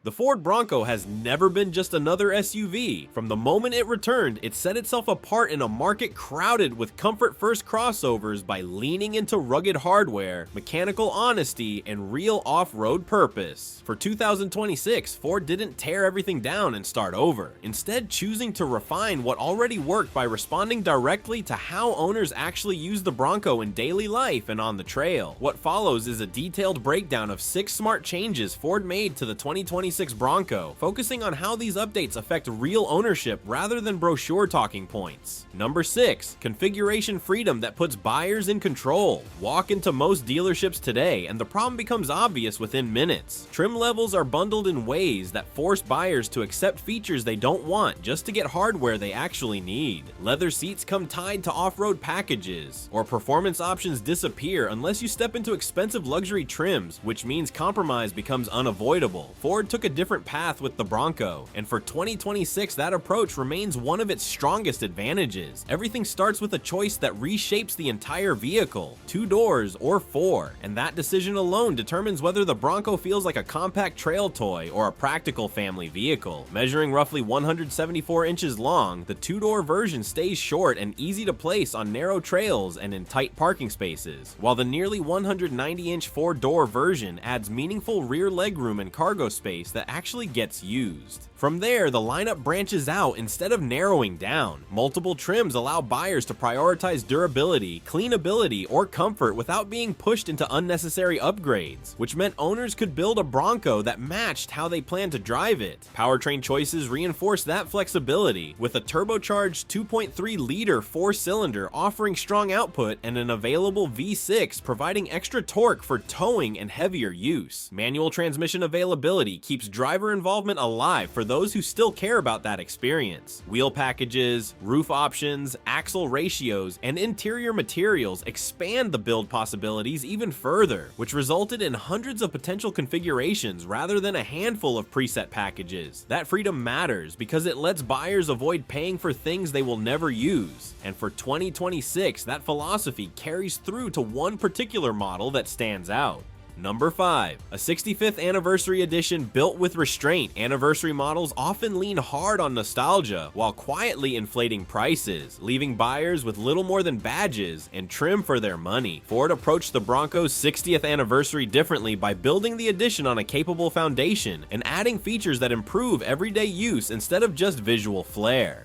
The Ford Bronco has never been just another SUV. From the moment it returned, it set itself apart in a market crowded with comfort-first crossovers by leaning into rugged hardware, mechanical honesty, and real off-road purpose. For 2026, Ford didn't tear everything down and start over, instead choosing to refine what already worked by responding directly to how owners actually use the Bronco in daily life and on the trail. What follows is a detailed breakdown of 6 smart changes Ford made to the 2026 Bronco, focusing on how these updates affect real ownership rather than brochure talking points. Number 6. Configuration freedom that puts buyers in control. Walk into most dealerships today and the problem becomes obvious within minutes. Trim levels are bundled in ways that force buyers to accept features they don't want just to get hardware they actually need. Leather seats come tied to off-road packages, or performance options disappear unless you step into expensive luxury trims, which means compromise becomes unavoidable. Ford took a different path with the Bronco, and for 2026 that approach remains one of its strongest advantages. Everything starts with a choice that reshapes the entire vehicle, 2 doors or 4, and that decision alone determines whether the Bronco feels like a compact trail toy or a practical family vehicle. Measuring roughly 174 inches long, the 2-door version stays short and easy to place on narrow trails and in tight parking spaces, while the nearly 190-inch 4-door version adds meaningful rear legroom and cargo space that actually gets used. From there, the lineup branches out instead of narrowing down. Multiple trims allow buyers to prioritize durability, cleanability, or comfort without being pushed into unnecessary upgrades, which meant owners could build a Bronco that matched how they plan to drive it. Powertrain choices reinforce that flexibility, with a turbocharged 2.3-liter 4-cylinder offering strong output and an available V6 providing extra torque for towing and heavier use. Manual transmission availability keeps driver involvement alive for those who still care about that experience. Wheel packages, roof options, axle ratios, and interior materials expand the build possibilities even further, which resulted in hundreds of potential configurations rather than a handful of preset packages. That freedom matters because it lets buyers avoid paying for things they will never use. And for 2026, that philosophy carries through to one particular model that stands out. Number 5. A 65th Anniversary Edition built with restraint. Anniversary models often lean hard on nostalgia while quietly inflating prices, leaving buyers with little more than badges and trim for their money. Ford approached the Bronco's 60th anniversary differently by building the edition on a capable foundation and adding features that improve everyday use instead of just visual flair.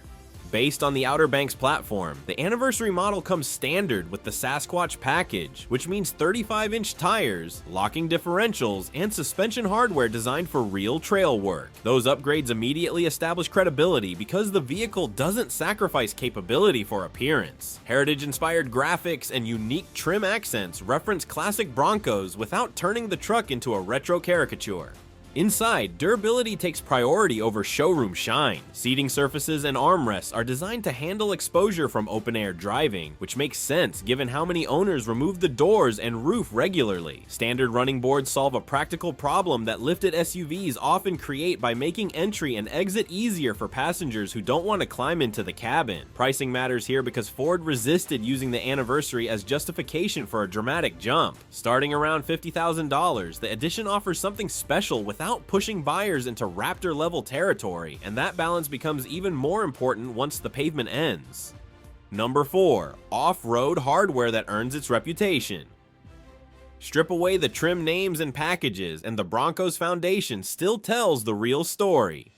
Based on the Outer Banks platform, the anniversary model comes standard with the Sasquatch package, which means 35-inch tires, locking differentials, and suspension hardware designed for real trail work. Those upgrades immediately establish credibility because the vehicle doesn't sacrifice capability for appearance. Heritage-inspired graphics and unique trim accents reference classic Broncos without turning the truck into a retro caricature. Inside, durability takes priority over showroom shine. Seating surfaces and armrests are designed to handle exposure from open-air driving, which makes sense given how many owners remove the doors and roof regularly. Standard running boards solve a practical problem that lifted SUVs often create by making entry and exit easier for passengers who don't want to climb into the cabin. Pricing matters here because Ford resisted using the anniversary as justification for a dramatic jump. Starting around $50,000, the edition offers something special without pushing buyers into Raptor-level territory, and that balance becomes even more important once the pavement ends. Number 4. Off-road hardware that earns its reputation. Strip away the trim names and packages, and the Bronco's foundation still tells the real story.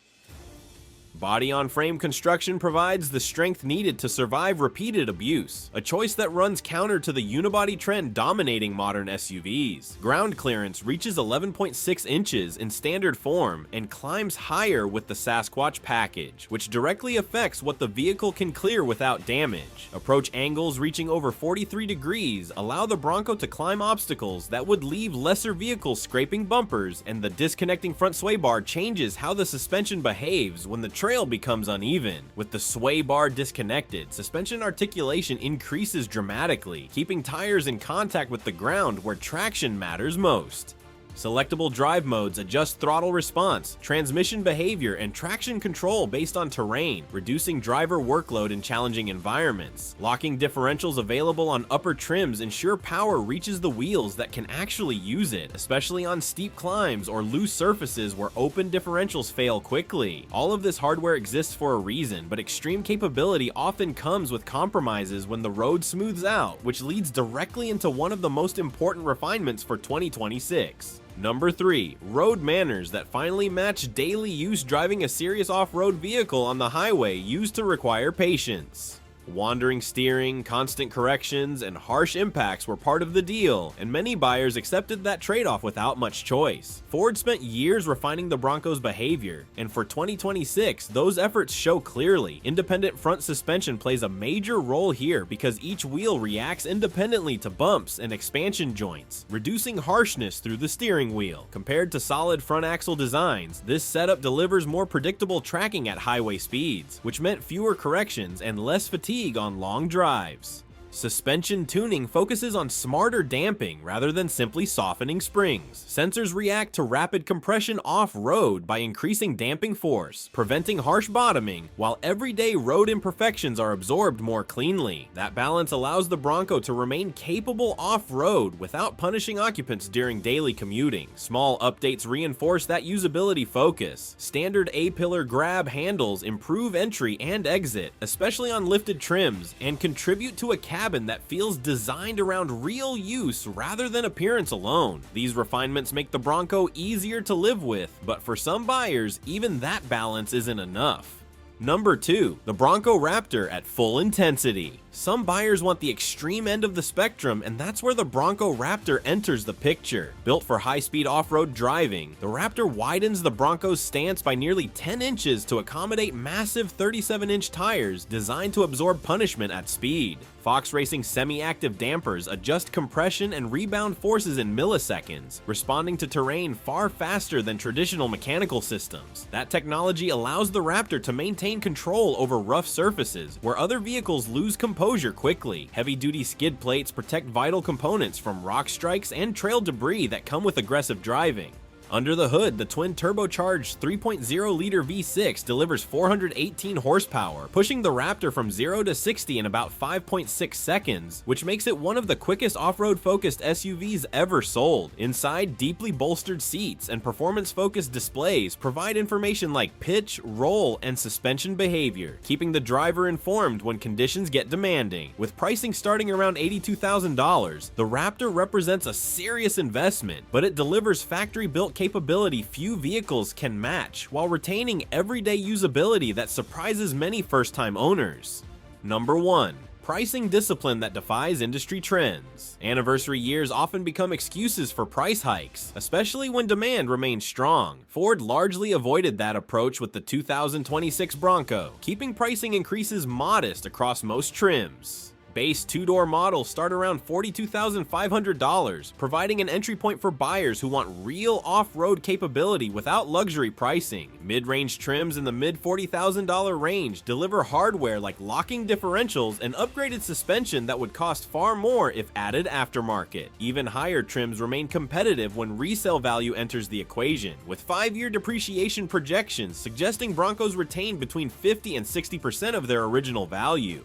Body-on-frame construction provides the strength needed to survive repeated abuse, a choice that runs counter to the unibody trend dominating modern SUVs. Ground clearance reaches 11.6 inches in standard form and climbs higher with the Sasquatch package, which directly affects what the vehicle can clear without damage. Approach angles reaching over 43 degrees allow the Bronco to climb obstacles that would leave lesser vehicles scraping bumpers, and the disconnecting front sway bar changes how the suspension behaves when the trail becomes uneven. With the sway bar disconnected, suspension articulation increases dramatically, keeping tires in contact with the ground where traction matters most. Selectable drive modes adjust throttle response, transmission behavior, and traction control based on terrain, reducing driver workload in challenging environments. Locking differentials available on upper trims ensure power reaches the wheels that can actually use it, especially on steep climbs or loose surfaces where open differentials fail quickly. All of this hardware exists for a reason, but extreme capability often comes with compromises when the road smooths out, which leads directly into one of the most important refinements for 2026. Number 3. Road manners that finally match daily use. Driving a serious off-road vehicle on the highway used to require patience. Wandering steering, constant corrections, and harsh impacts were part of the deal, and many buyers accepted that trade-off without much choice. Ford spent years refining the Bronco's behavior, and for 2026, those efforts show clearly. Independent front suspension plays a major role here because each wheel reacts independently to bumps and expansion joints, reducing harshness through the steering wheel. Compared to solid front axle designs, this setup delivers more predictable tracking at highway speeds, which meant fewer corrections and less fatigue on long drives. Suspension tuning focuses on smarter damping rather than simply softening springs. Sensors react to rapid compression off-road by increasing damping force, preventing harsh bottoming, while everyday road imperfections are absorbed more cleanly. That balance allows the Bronco to remain capable off-road without punishing occupants during daily commuting. Small updates reinforce that usability focus. Standard A-pillar grab handles improve entry and exit, especially on lifted trims, and contribute to a cabin that feels designed around real use rather than appearance alone. These refinements make the Bronco easier to live with, but for some buyers, even that balance isn't enough. Number 2. The Bronco Raptor at full intensity. Some buyers want the extreme end of the spectrum, and that's where the Bronco Raptor enters the picture. Built for high-speed off-road driving, the Raptor widens the Bronco's stance by nearly 10 inches to accommodate massive 37-inch tires designed to absorb punishment at speed. Fox Racing semi-active dampers adjust compression and rebound forces in milliseconds, responding to terrain far faster than traditional mechanical systems. That technology allows the Raptor to maintain control over rough surfaces, where other vehicles lose composure quickly. Heavy-duty skid plates protect vital components from rock strikes and trail debris that come with aggressive driving. Under the hood, the twin-turbocharged 3.0-liter V6 delivers 418 horsepower, pushing the Raptor from 0 to 60 in about 5.6 seconds, which makes it one of the quickest off-road-focused SUVs ever sold. Inside, deeply bolstered seats and performance-focused displays provide information like pitch, roll, and suspension behavior, keeping the driver informed when conditions get demanding. With pricing starting around $82,000, the Raptor represents a serious investment, but it delivers factory-built capability few vehicles can match, while retaining everyday usability that surprises many first-time owners. Number 1. Pricing discipline that defies industry trends. Anniversary years often become excuses for price hikes, especially when demand remains strong. Ford largely avoided that approach with the 2026 Bronco, keeping pricing increases modest across most trims. Base two-door models start around $42,500, providing an entry point for buyers who want real off-road capability without luxury pricing. Mid-range trims in the mid-$40,000 range deliver hardware like locking differentials and upgraded suspension that would cost far more if added aftermarket. Even higher trims remain competitive when resale value enters the equation, with 5-year depreciation projections suggesting Broncos retain between 50 and 60% of their original value.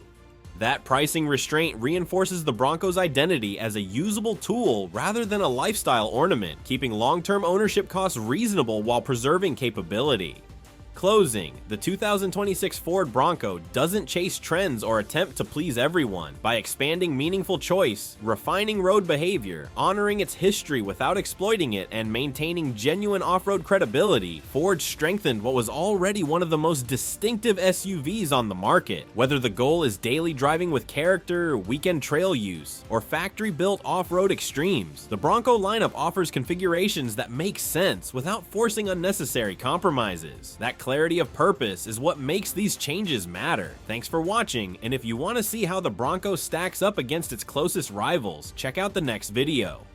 That pricing restraint reinforces the Bronco's identity as a usable tool rather than a lifestyle ornament, keeping long-term ownership costs reasonable while preserving capability. Closing, the 2026 Ford Bronco doesn't chase trends or attempt to please everyone. By expanding meaningful choice, refining road behavior, honoring its history without exploiting it, and maintaining genuine off-road credibility, Ford strengthened what was already one of the most distinctive SUVs on the market. Whether the goal is daily driving with character, weekend trail use, or factory-built off-road extremes, the Bronco lineup offers configurations that make sense without forcing unnecessary compromises. That clarity of purpose is what makes these changes matter. Thanks for watching, and if you want to see how the Bronco stacks up against its closest rivals, check out the next video.